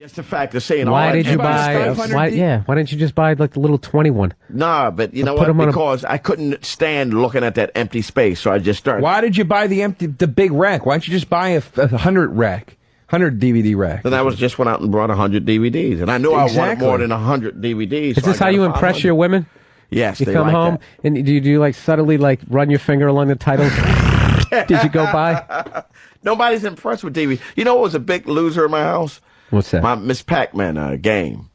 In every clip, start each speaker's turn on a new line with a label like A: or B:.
A: Just the fact of saying,
B: why did you buy? Why didn't you just buy like the little 21?
A: Nah, but you know what? Because I couldn't stand looking at that empty space, so I just started.
C: Why did you buy the big rack? Why don't you just buy a 100 rack? 100 DVD rack.
A: Then I just went out and brought 100 DVDs, and I knew I wanted more than 100 DVDs.
B: Is this how you impress your women?
A: Yes,
B: you
A: they
B: come
A: like
B: home
A: that.
B: and do you like subtly like run your finger along the titles? Did you go by?
A: Nobody's impressed with DVD. You know what was a big loser in my house?
B: What's that?
A: My Miss Pac-Man game.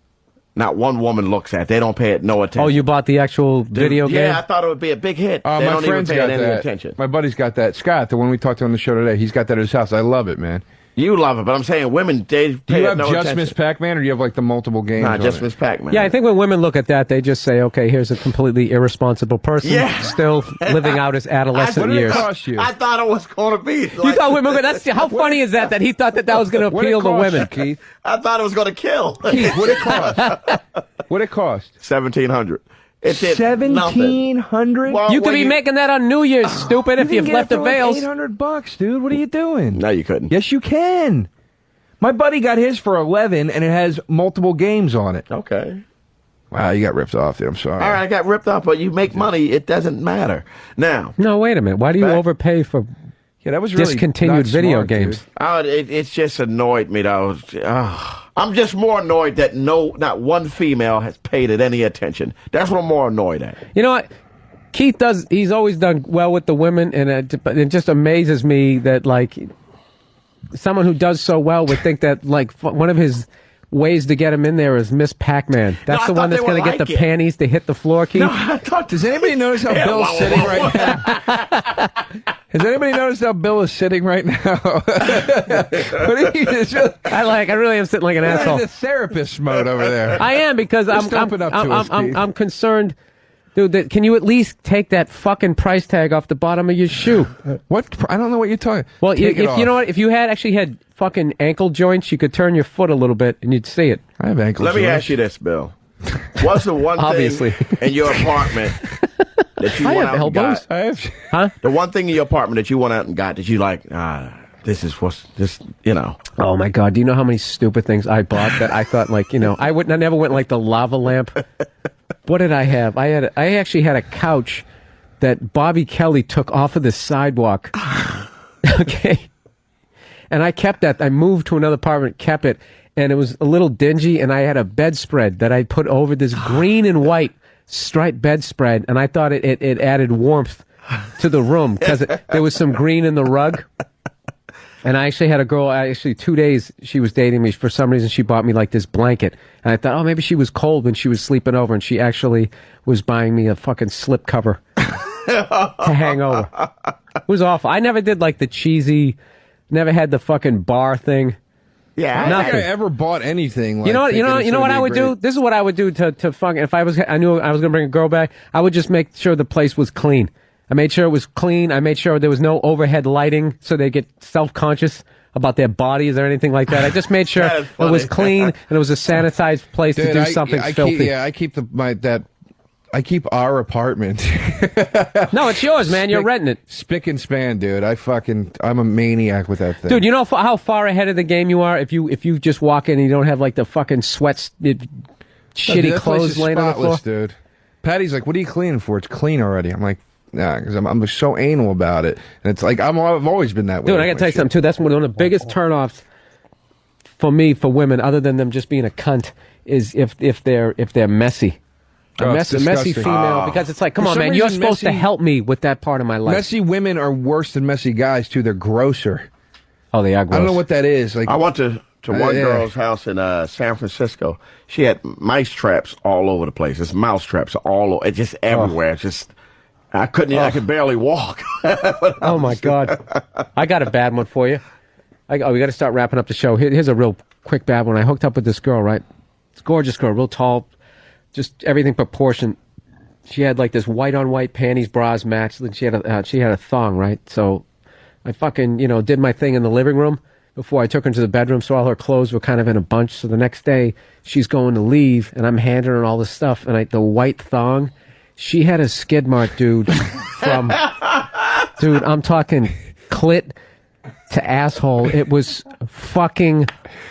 A: Not one woman looks at. They don't pay it no attention.
B: Oh, you bought the actual video game?
A: Yeah, I thought it would be a big hit. They
C: my
A: don't even
C: friend's
A: pay
C: got
A: it any
C: that.
A: attention.
C: My buddy's got that. Scott, the one we talked to on the show today, he's got that at his house. I love it, man.
A: You love it, but I'm saying women, they pay
C: Do you have
A: no
C: just
A: attention.
C: Miss Pac-Man, or do you have like the multiple games?
A: Nah, just Miss Pac-Man.
B: Yeah, I think when women look at that, they just say, okay, here's a completely irresponsible person still living out his adolescent years.
C: What did it cost you?
A: I thought it was going to be. Like,
B: you thought women were that's how funny is that he thought that was going to appeal to women?
C: Keith?
A: I thought it was going to kill.
C: Keith, what it cost? What it cost?
A: 1,700. It did
C: 1,700.
A: Well,
B: you could be making that on New Year's, stupid, if you've left the veils.
C: $800, dude. What are you doing?
A: No, you couldn't.
C: Yes, you can. My buddy got his for 11, and it has multiple games on it.
A: Okay.
C: Wow, you got ripped off, dude. I'm sorry.
A: All right, I got ripped off, but you make money. It doesn't matter. Now.
B: No, wait a minute. Why do you overpay for
C: that was really
B: discontinued video
C: smart,
B: games?
A: It's just annoyed me, though. I'm just more annoyed that not one female has paid it any attention. That's what I'm more annoyed at.
B: You know what? Keith he's always done well with the women, and it just amazes me that, like, someone who does so well would think that, like, one of his ways to get him in there is Miss Pac-Man. That's the one that's going to get the panties to hit the floor, Keith.
A: No, I thought,
C: does anybody notice how Bill's sitting right now? Has anybody noticed how Bill is sitting right now?
B: I really am sitting like an asshole.
C: In the therapist mode over there.
B: I am, because I'm concerned. Dude, can you at least take that fucking price tag off the bottom of your shoe?
C: What? I don't know what you're talking.
B: Well, if you know what, if you actually had fucking ankle joints, you could turn your foot a little bit and you'd see it.
C: I have ankle joints.
A: Let me ask you this, Bill. What's the one thing in your apartment that you went out and got? The one thing in your apartment that you went out and got that you like, this is what's this, you know.
B: Oh my God, do you know how many stupid things I bought that I thought, like, you know, I never went like the lava lamp. What did I have? I actually had a couch that Bobby Kelly took off of the sidewalk. Okay. And I kept that. I moved to another apartment, kept it, and it was a little dingy, and I had a bedspread that I put over this green and white striped bedspread, and I thought it added warmth to the room because there was some green in the rug. And I actually had a girl, 2 days she was dating me. For some reason, she bought me like this blanket. And I thought, oh, maybe she was cold when she was sleeping over. And she actually was buying me a fucking slip cover to hang over. It was awful. I never did like the cheesy, never had the fucking bar thing.
A: Yeah,
C: I don't think I ever bought anything. Like,
B: you know what I would do? This is what I would do to fucking, if I knew I was gonna bring a girl back, I would just make sure the place was clean. I made sure it was clean. I made sure there was no overhead lighting so they get self-conscious about their bodies or anything like that. I just made sure it was clean and it was a sanitized place to do something filthy.
C: I keep our apartment.
B: No, it's yours, man. You're renting it.
C: Spick and span, dude. I'm a maniac with that thing.
B: Dude, you know how far ahead of the game you are if you just walk in and you don't have like the fucking shitty clothes laying on the floor?
C: Dude. Patty's like, what are you cleaning for? It's clean already. I'm like, nah, because I'm so anal about it, and it's like I've always been that way.
B: Dude, I gotta tell you something too. That's one of the biggest turnoffs for me, for women, other than them just being a cunt, is if they're messy. A messy female, because it's like, come on, man, you're supposed to help me with that part of my life.
C: Messy women are worse than messy guys too. They're grosser.
B: Oh, they are gross.
C: I don't know what that is. Like,
A: I went to one girl's house in San Francisco. She had mice traps all over the place. It's mouse traps all over. It's just everywhere. It's just. I could barely walk.
B: Oh my God. I got a bad one for you. We got to start wrapping up the show. Here's a real quick bad one. I hooked up with this girl, right? This gorgeous girl, real tall, just everything proportioned. She had like this white on white panties, bras matched, and she had a thong, right? So I fucking, did my thing in the living room before I took her into the bedroom, so all her clothes were kind of in a bunch. So the next day she's going to leave and I'm handing her all this stuff, and the white thong, she had a skid mark, dude, dude, I'm talking clit to asshole. It was fucking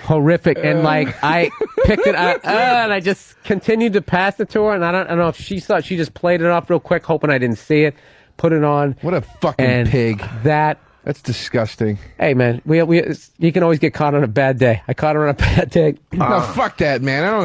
B: horrific. And like I picked it up and I just continued to pass it to her. And I don't know if she thought she just played it off real quick, hoping I didn't see it. Put it on.
C: What a fucking pig. That's disgusting.
B: Hey, man, you can always get caught on a bad day. I caught her on a bad day.
C: No, fuck that, man. I don't